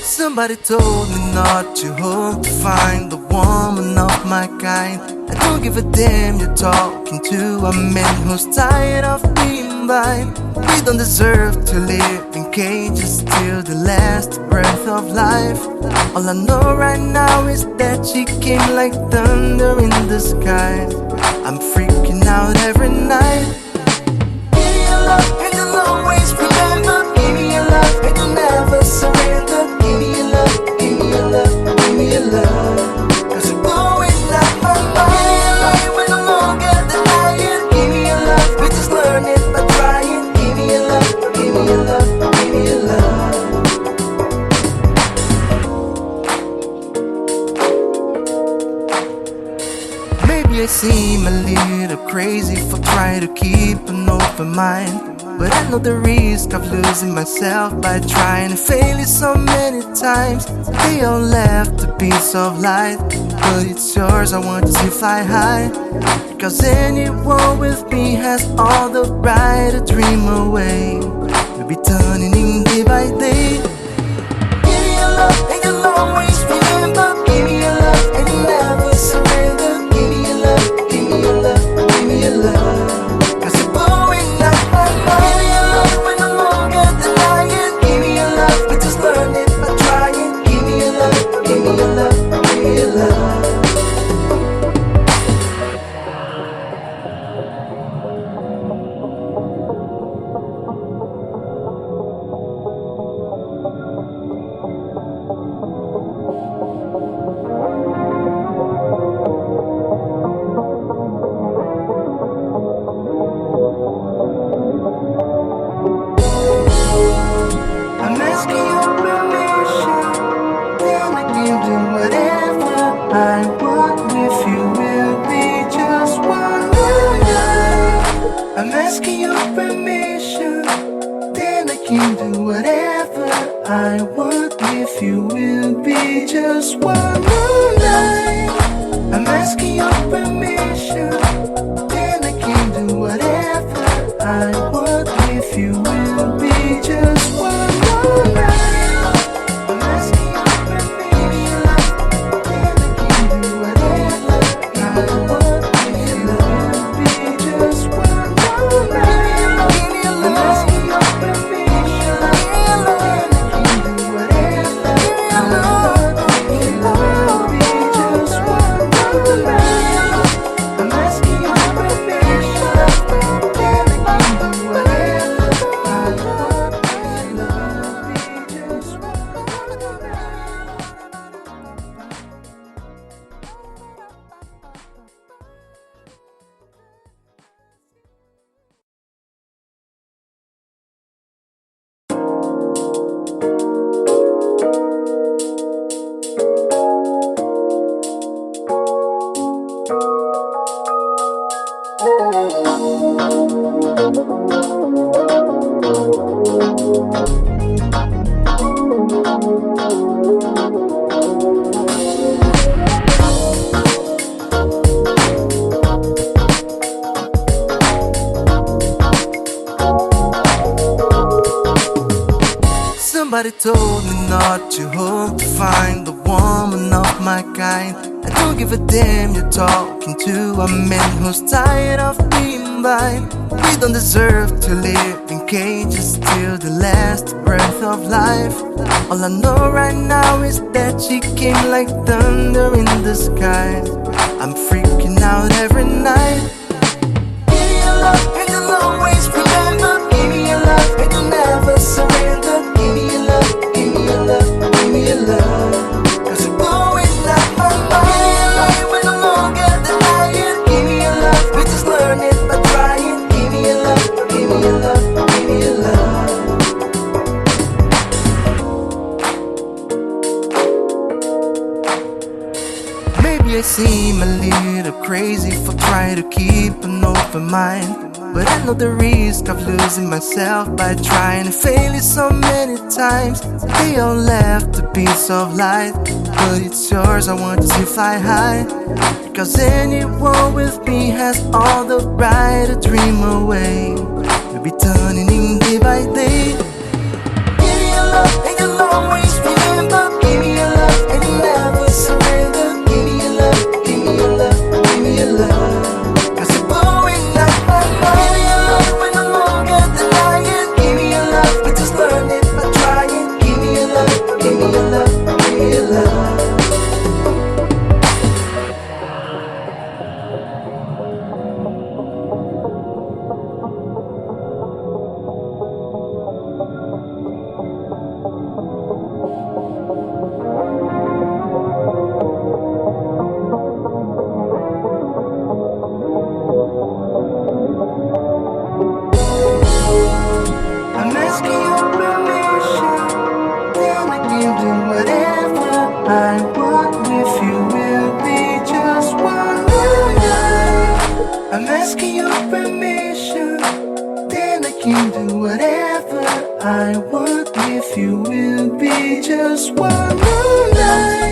Somebody told me not to hope to find the woman of my kind. I don't give a damn you're talking to a man who's tired of being blind. We don't deserve to live in cages till the last breath of life. All I know right now is that she came like thunder in the sky. I'm freaking out every night. Give me your love and you'll always remember. Give me your love and you'll never surrender. Give me your love, give me your love, give me your love. Cause you're blowing like my mind. We're no longer denying. Give me your love, we just learn it by trying. Give me your love, give me your love, give me your love. Maybe I seem a little crazy for trying to keep an open mind, but I know the risk of losing myself by trying to fail it so many times. They all left a piece of light, but it's yours, I want to see fly high. Because anyone with me has all the right to dream away. We'll be turning in day by day. Give me your love and you'll always remember. Give me your love and you'll never surrender. Give me your love, give me your love, give me your love. Cause you're blowing like my mind. We're no longer denying. Give me your love, we just learn it by trying. Give me your love, give me your love, give me your love. I'm asking your permission, then I can do whatever I want with you. Will be just one night. I'm asking your permission, then I can do whatever I want with you. Will be just one night. I'm asking your permission, then I can do whatever I want with you. Will be just one night. I'm asking your permission, then I can do whatever I want with you. Will be just one night. I'm asking your permission, then I can do whatever I want with you. Will be just one night. I'm asking your permission, then I can do whatever I want with you. Will be just one night. Somebody told me not to hope to find the woman of my kind. I don't give a damn you're talking to a man who's tired of being blind. We don't deserve to live in cages till the last breath of life. All I know right now is that she came like thunder in the sky. I'm freaking out every night. Give me your love and you'll always remember. Give me your love and you'll never surrender. Give me your love, give me your love, give me your love. Cause you're blowing like my mind. We're no longer denying. Give me your love, we just learn it by trying. Give me your love, give me your love, give me your love. Maybe I seem a little crazy for trying to keep an open mind, But I know the risk of losing myself by trying to fail it so many times. They all left a piece of light, but it's yours, I want to fly high. Because anyone with me has all the right to dream away. We'll be turning in day by day. Give me your love and you'll always remember. Give me your love and you'll never surrender. Give me your love, give me your love, give me your love. Cause you're blowing up my mind. Give me your love when no longer denying. Give me your love, we just learn it by trying. Give me your love, give me your love, give me your love. I'm asking your permission, then I can do whatever I want with you. Will be just one night. I'm asking your permission, then I can do whatever I want with you. Will be just one night.